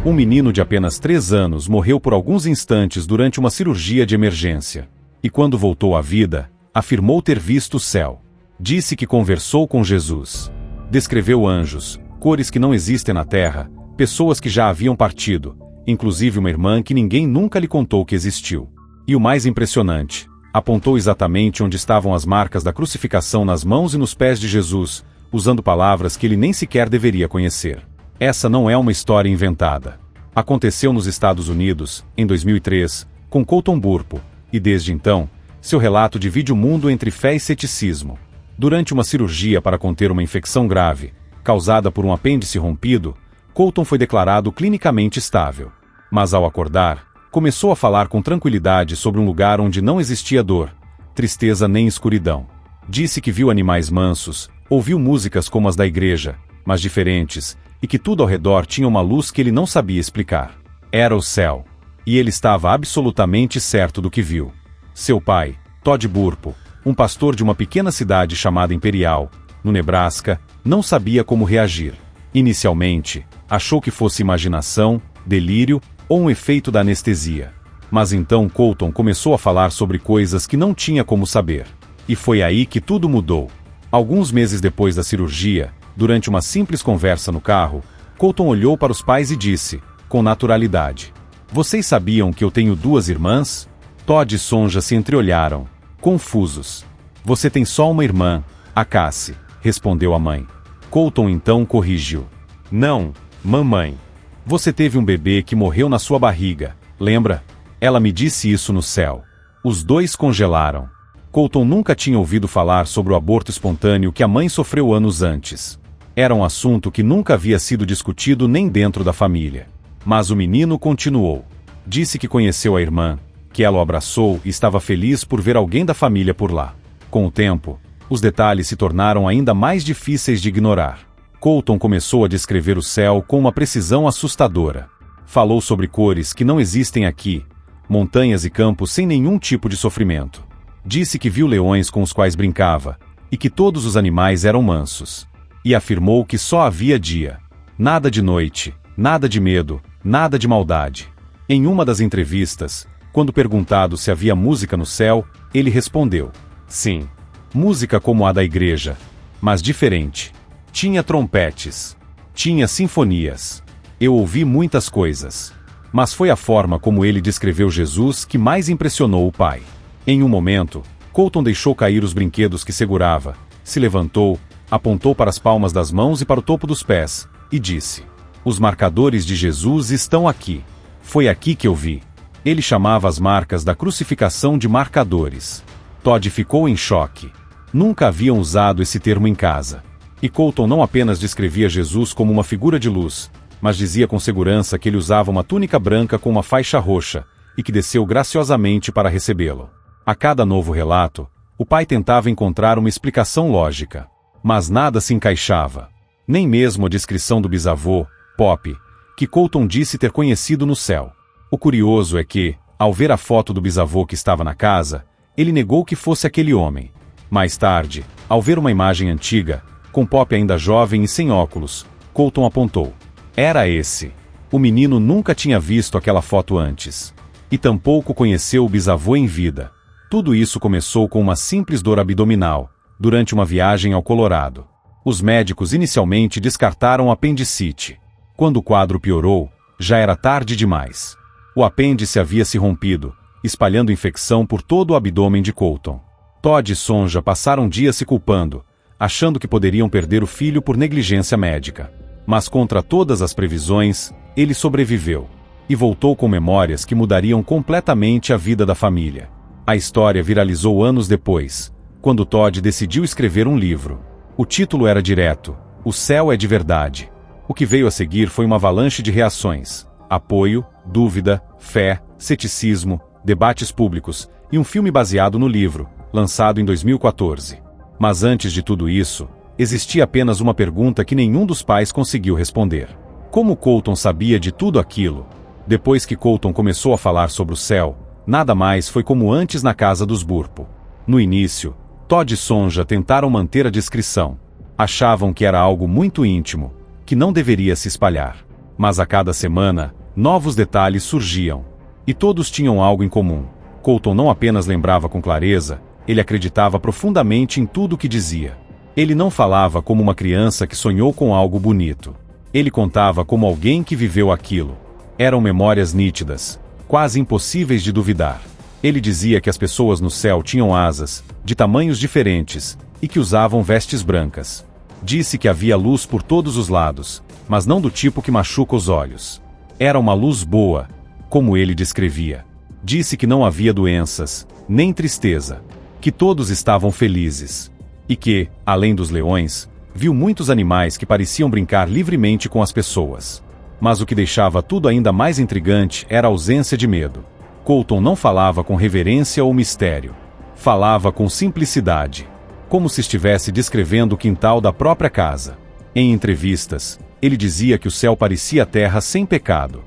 Um menino de apenas 3 anos morreu por alguns instantes durante uma cirurgia de emergência. E quando voltou à vida, afirmou ter visto o céu. Disse que conversou com Jesus. Descreveu anjos, cores que não existem na terra, pessoas que já haviam partido, inclusive uma irmã que ninguém nunca lhe contou que existiu. E o mais impressionante, apontou exatamente onde estavam as marcas da crucificação nas mãos e nos pés de Jesus, usando palavras que ele nem sequer deveria conhecer. Essa não é uma história inventada. Aconteceu nos Estados Unidos, em 2003, com Colton Burpo, e desde então, seu relato divide o mundo entre fé e ceticismo. Durante uma cirurgia para conter uma infecção grave, causada por um apêndice rompido, Colton foi declarado clinicamente estável. Mas ao acordar, começou a falar com tranquilidade sobre um lugar onde não existia dor, tristeza nem escuridão. Disse que viu animais mansos, ouviu músicas como as da igreja, mas diferentes, e que tudo ao redor tinha uma luz que ele não sabia explicar. Era o céu. E ele estava absolutamente certo do que viu. Seu pai, Todd Burpo, um pastor de uma pequena cidade chamada Imperial, no Nebraska, não sabia como reagir. Inicialmente, achou que fosse imaginação, delírio ou um efeito da anestesia. Mas então Colton começou a falar sobre coisas que não tinha como saber. E foi aí que tudo mudou. Alguns meses depois da cirurgia, durante uma simples conversa no carro, Colton olhou para os pais e disse, com naturalidade: "Vocês sabiam que eu tenho 2 irmãs?" Todd e Sonja se entreolharam, confusos. "Você tem só uma irmã, a Cassie", respondeu a mãe. Colton então corrigiu: "Não, mamãe. Você teve um bebê que morreu na sua barriga, lembra? Ela me disse isso no céu." Os dois congelaram. Colton nunca tinha ouvido falar sobre o aborto espontâneo que a mãe sofreu anos antes. Era um assunto que nunca havia sido discutido nem dentro da família. Mas o menino continuou. Disse que conheceu a irmã, que ela o abraçou e estava feliz por ver alguém da família por lá. Com o tempo, os detalhes se tornaram ainda mais difíceis de ignorar. Colton começou a descrever o céu com uma precisão assustadora. Falou sobre cores que não existem aqui, montanhas e campos sem nenhum tipo de sofrimento. Disse que viu leões com os quais brincava, e que todos os animais eram mansos. E afirmou que só havia dia. Nada de noite, nada de medo, nada de maldade. Em uma das entrevistas, quando perguntado se havia música no céu, ele respondeu: "Sim, música como a da igreja, mas diferente. Tinha trompetes. Tinha sinfonias. Eu ouvi muitas coisas." Mas foi a forma como ele descreveu Jesus que mais impressionou o pai. Em um momento, Colton deixou cair os brinquedos que segurava, se levantou, apontou para as palmas das mãos e para o topo dos pés, e disse: "Os marcadores de Jesus estão aqui. Foi aqui que eu vi." Ele chamava as marcas da crucificação de marcadores. Todd ficou em choque. Nunca haviam usado esse termo em casa. E Colton não apenas descrevia Jesus como uma figura de luz, mas dizia com segurança que ele usava uma túnica branca com uma faixa roxa, e que desceu graciosamente para recebê-lo. A cada novo relato, o pai tentava encontrar uma explicação lógica. Mas nada se encaixava. Nem mesmo a descrição do bisavô, Pop, que Colton disse ter conhecido no céu. O curioso é que, ao ver a foto do bisavô que estava na casa, ele negou que fosse aquele homem. Mais tarde, ao ver uma imagem antiga, com Pop ainda jovem e sem óculos, Colton apontou: "Era esse." O menino nunca tinha visto aquela foto antes. E tampouco conheceu o bisavô em vida. Tudo isso começou com uma simples dor abdominal, durante uma viagem ao Colorado. Os médicos inicialmente descartaram apendicite. Quando o quadro piorou, já era tarde demais. O apêndice havia se rompido, espalhando infecção por todo o abdômen de Colton. Todd e Sonja passaram dias se culpando, achando que poderiam perder o filho por negligência médica. Mas contra todas as previsões, ele sobreviveu. E voltou com memórias que mudariam completamente a vida da família. A história viralizou anos depois, quando Todd decidiu escrever um livro. O título era direto: "O céu é de verdade." O que veio a seguir foi uma avalanche de reações: apoio, dúvida, fé, ceticismo, debates públicos, e um filme baseado no livro, lançado em 2014. Mas antes de tudo isso, existia apenas uma pergunta que nenhum dos pais conseguiu responder. Como Colton sabia de tudo aquilo? Depois que Colton começou a falar sobre o céu, nada mais foi como antes na casa dos Burpo. No início, Todd e Sonja tentaram manter a discrição. Achavam que era algo muito íntimo, que não deveria se espalhar. Mas a cada semana, novos detalhes surgiam. E todos tinham algo em comum. Colton não apenas lembrava com clareza, ele acreditava profundamente em tudo o que dizia. Ele não falava como uma criança que sonhou com algo bonito. Ele contava como alguém que viveu aquilo. Eram memórias nítidas, quase impossíveis de duvidar. Ele dizia que as pessoas no céu tinham asas, de tamanhos diferentes, e que usavam vestes brancas. Disse que havia luz por todos os lados, mas não do tipo que machuca os olhos. Era uma luz boa, como ele descrevia. Disse que não havia doenças, nem tristeza, que todos estavam felizes. E que, além dos leões, viu muitos animais que pareciam brincar livremente com as pessoas. Mas o que deixava tudo ainda mais intrigante era a ausência de medo. Colton não falava com reverência ou mistério. Falava com simplicidade, como se estivesse descrevendo o quintal da própria casa. Em entrevistas, ele dizia que o céu parecia a terra sem pecado.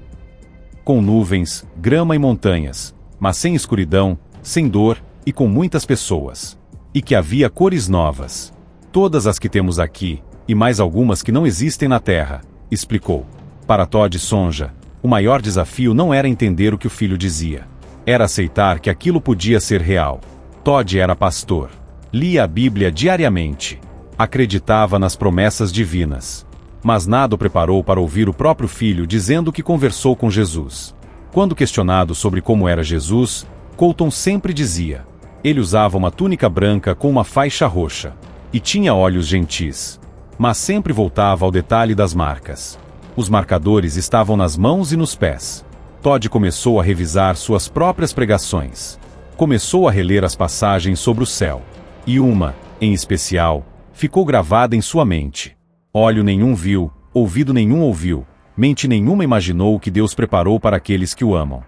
Com nuvens, grama e montanhas, mas sem escuridão, sem dor e com muitas pessoas. E que havia cores novas. Todas as que temos aqui, e mais algumas que não existem na terra, explicou. Para Todd Sonja, o maior desafio não era entender o que o filho dizia. Era aceitar que aquilo podia ser real. Todd era pastor. Lia a Bíblia diariamente. Acreditava nas promessas divinas. Mas nada o preparou para ouvir o próprio filho dizendo que conversou com Jesus. Quando questionado sobre como era Jesus, Colton sempre dizia: ele usava uma túnica branca com uma faixa roxa. E tinha olhos gentis. Mas sempre voltava ao detalhe das marcas. Os marcadores estavam nas mãos e nos pés. Todd começou a revisar suas próprias pregações. Começou a reler as passagens sobre o céu. E uma, em especial, ficou gravada em sua mente. Olho nenhum viu, ouvido nenhum ouviu, mente nenhuma imaginou o que Deus preparou para aqueles que o amam.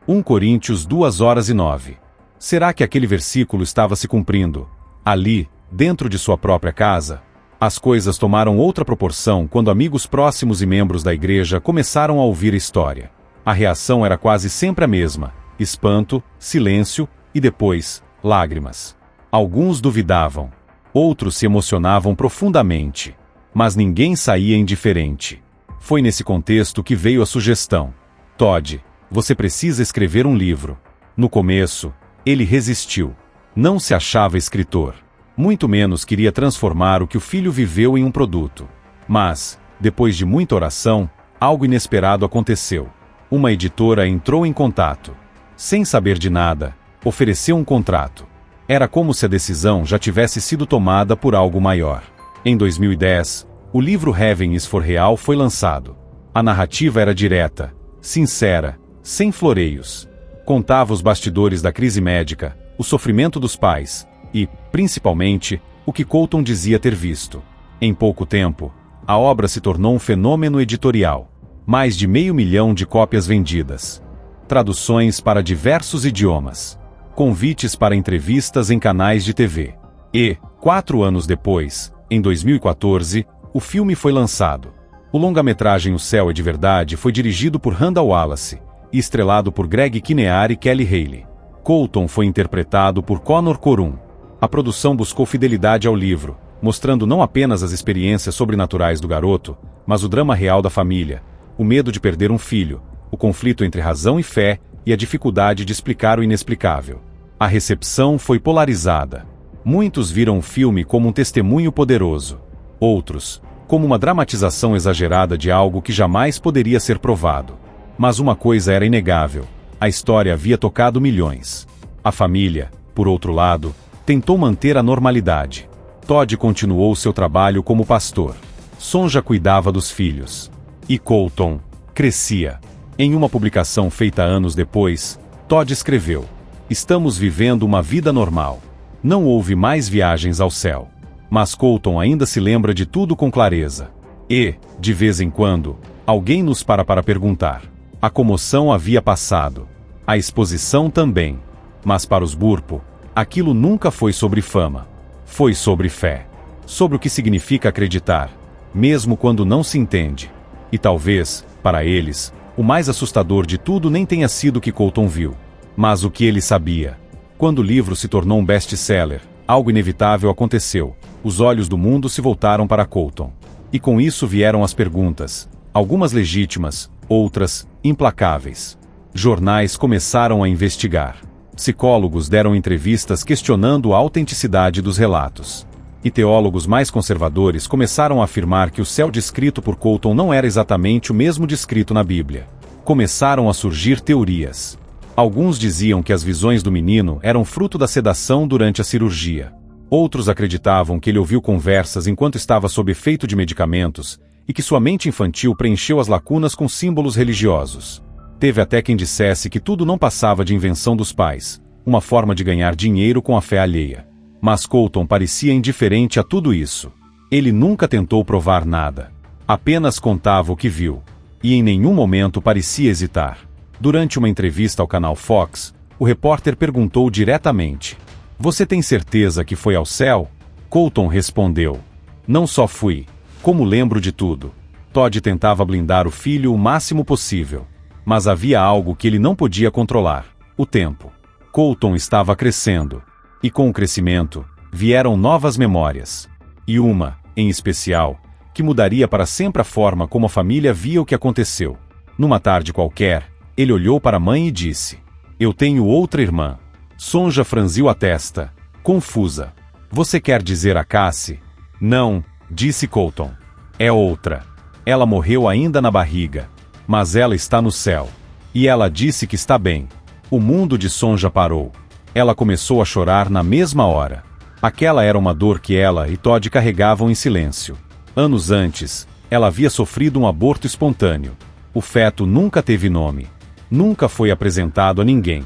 1 Coríntios 2:9. Será que aquele versículo estava se cumprindo? Ali, dentro de sua própria casa? As coisas tomaram outra proporção quando amigos próximos e membros da igreja começaram a ouvir a história. A reação era quase sempre a mesma: espanto, silêncio e depois, lágrimas. Alguns duvidavam. Outros se emocionavam profundamente. Mas ninguém saía indiferente. Foi nesse contexto que veio a sugestão. Todd, você precisa escrever um livro. No começo, ele resistiu. Não se achava escritor. Muito menos queria transformar o que o filho viveu em um produto. Mas, depois de muita oração, algo inesperado aconteceu. Uma editora entrou em contato. Sem saber de nada, ofereceu um contrato. Era como se a decisão já tivesse sido tomada por algo maior. Em 2010, o livro Heaven is for Real foi lançado. A narrativa era direta, sincera, sem floreios. Contava os bastidores da crise médica, o sofrimento dos pais e, principalmente, o que Colton dizia ter visto. Em pouco tempo, a obra se tornou um fenômeno editorial. Mais de 500 mil de cópias vendidas. Traduções para diversos idiomas. Convites para entrevistas em canais de TV. E, 4 anos depois, em 2014, o filme foi lançado. O longa-metragem O Céu é de Verdade foi dirigido por Randall Wallace e estrelado por Greg Kinnear e Kelly Haley. Colton foi interpretado por Connor Corum. A produção buscou fidelidade ao livro, mostrando não apenas as experiências sobrenaturais do garoto, mas o drama real da família, o medo de perder um filho, o conflito entre razão e fé e a dificuldade de explicar o inexplicável. A recepção foi polarizada. Muitos viram o filme como um testemunho poderoso. Outros, como uma dramatização exagerada de algo que jamais poderia ser provado. Mas uma coisa era inegável: a história havia tocado milhões. A família, por outro lado, tentou manter a normalidade. Todd continuou seu trabalho como pastor. Sonja cuidava dos filhos. E Colton crescia. Em uma publicação feita anos depois, Todd escreveu: estamos vivendo uma vida normal. Não houve mais viagens ao céu. Mas Colton ainda se lembra de tudo com clareza. E, de vez em quando, alguém nos para perguntar. A comoção havia passado. A exposição também. Mas para os Burpo, aquilo nunca foi sobre fama. Foi sobre fé. Sobre o que significa acreditar, mesmo quando não se entende. E talvez, para eles, o mais assustador de tudo nem tenha sido o que Colton viu. Mas o que ele sabia. Quando o livro se tornou um best-seller, algo inevitável aconteceu. Os olhos do mundo se voltaram para Colton. E com isso vieram as perguntas: Algumas legítimas, outras, implacáveis. Jornais começaram a investigar. Psicólogos deram entrevistas questionando a autenticidade dos relatos. E teólogos mais conservadores começaram a afirmar que o céu descrito por Colton não era exatamente o mesmo descrito na Bíblia. Começaram a surgir teorias. Alguns diziam que as visões do menino eram fruto da sedação durante a cirurgia. Outros acreditavam que ele ouviu conversas enquanto estava sob efeito de medicamentos e que sua mente infantil preencheu as lacunas com símbolos religiosos. Teve até quem dissesse que tudo não passava de invenção dos pais, uma forma de ganhar dinheiro com a fé alheia. Mas Colton parecia indiferente a tudo isso. Ele nunca tentou provar nada. Apenas contava o que viu. E em nenhum momento parecia hesitar. Durante uma entrevista ao canal Fox, o repórter perguntou diretamente: "Você tem certeza que foi ao céu?" Colton respondeu: "Não só fui, como lembro de tudo." Todd tentava blindar o filho o máximo possível. Mas havia algo que ele não podia controlar: o tempo. Colton estava crescendo. E com o crescimento, vieram novas memórias. E uma, em especial, que mudaria para sempre a forma como a família via o que aconteceu. Numa tarde qualquer, ele olhou para a mãe e disse: "Eu tenho outra irmã." Sonja franziu a testa, confusa. "Você quer dizer a Cassie?" "Não", disse Colton. "É outra. Ela morreu ainda na barriga. Mas ela está no céu. E ela disse que está bem." O mundo de Sonja parou. Ela começou a chorar na mesma hora. Aquela era uma dor que ela e Todd carregavam em silêncio. Anos antes, ela havia sofrido um aborto espontâneo. O feto nunca teve nome. Nunca foi apresentado a ninguém.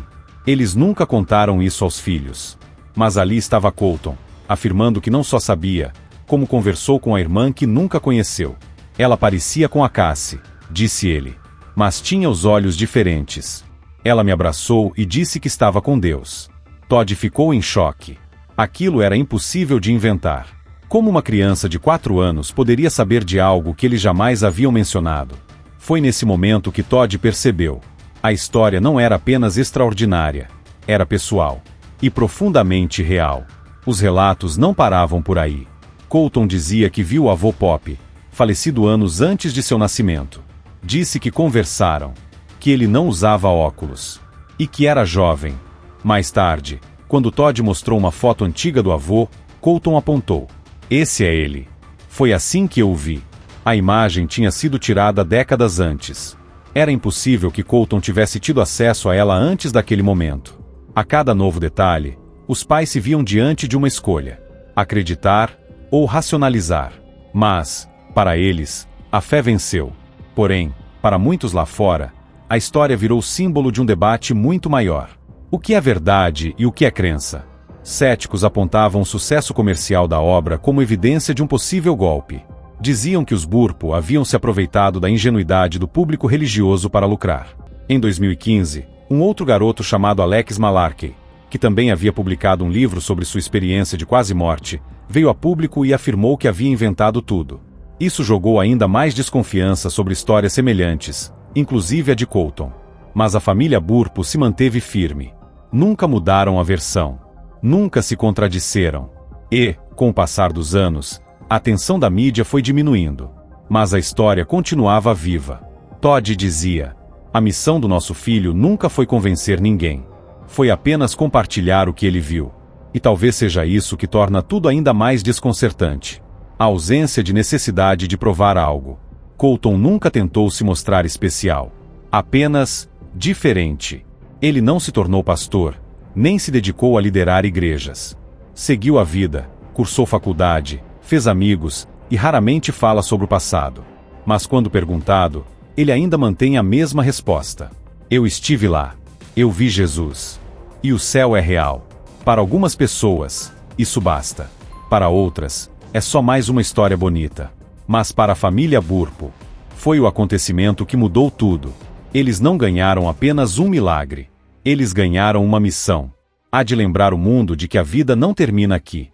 Eles nunca contaram isso aos filhos. Mas ali estava Colton, afirmando que não só sabia, como conversou com a irmã que nunca conheceu. "Ela parecia com a Cassie", disse ele. "Mas tinha os olhos diferentes. Ela me abraçou e disse que estava com Deus." Todd ficou em choque. Aquilo era impossível de inventar. Como uma criança de 4 anos poderia saber de algo que eles jamais haviam mencionado? Foi nesse momento que Todd percebeu. A história não era apenas extraordinária. Era pessoal. E profundamente real. Os relatos não paravam por aí. Colton dizia que viu o avô Pop, falecido anos antes de seu nascimento. Disse que conversaram. Que ele não usava óculos. E que era jovem. Mais tarde, quando Todd mostrou uma foto antiga do avô, Colton apontou: "Esse é ele. Foi assim que eu o vi." A imagem tinha sido tirada décadas antes. Era impossível que Colton tivesse tido acesso a ela antes daquele momento. A cada novo detalhe, os pais se viam diante de uma escolha: acreditar ou racionalizar. Mas, para eles, a fé venceu. Porém, para muitos lá fora, a história virou símbolo de um debate muito maior. O que é verdade e o que é crença? Céticos apontavam o sucesso comercial da obra como evidência de um possível golpe. Diziam que os Burpo haviam se aproveitado da ingenuidade do público religioso para lucrar. Em 2015, um outro garoto chamado Alex Malarkey, que também havia publicado um livro sobre sua experiência de quase morte, veio a público e afirmou que havia inventado tudo. Isso jogou ainda mais desconfiança sobre histórias semelhantes, inclusive a de Colton. Mas a família Burpo se manteve firme. Nunca mudaram a versão. Nunca se contradisseram. E, com o passar dos anos, a atenção da mídia foi diminuindo. Mas a história continuava viva. Todd dizia: "A missão do nosso filho nunca foi convencer ninguém. Foi apenas compartilhar o que ele viu." E talvez seja isso que torna tudo ainda mais desconcertante. A ausência de necessidade de provar algo. Colton nunca tentou se mostrar especial. Apenas diferente. Ele não se tornou pastor, nem se dedicou a liderar igrejas. Seguiu a vida, cursou faculdade, fez amigos e raramente fala sobre o passado. Mas quando perguntado, ele ainda mantém a mesma resposta: "Eu estive lá. Eu vi Jesus. E o céu é real." Para algumas pessoas, isso basta. Para outras, é só mais uma história bonita. Mas para a família Burpo, foi o acontecimento que mudou tudo. Eles não ganharam apenas um milagre. Eles ganharam uma missão. Há de lembrar o mundo de que a vida não termina aqui.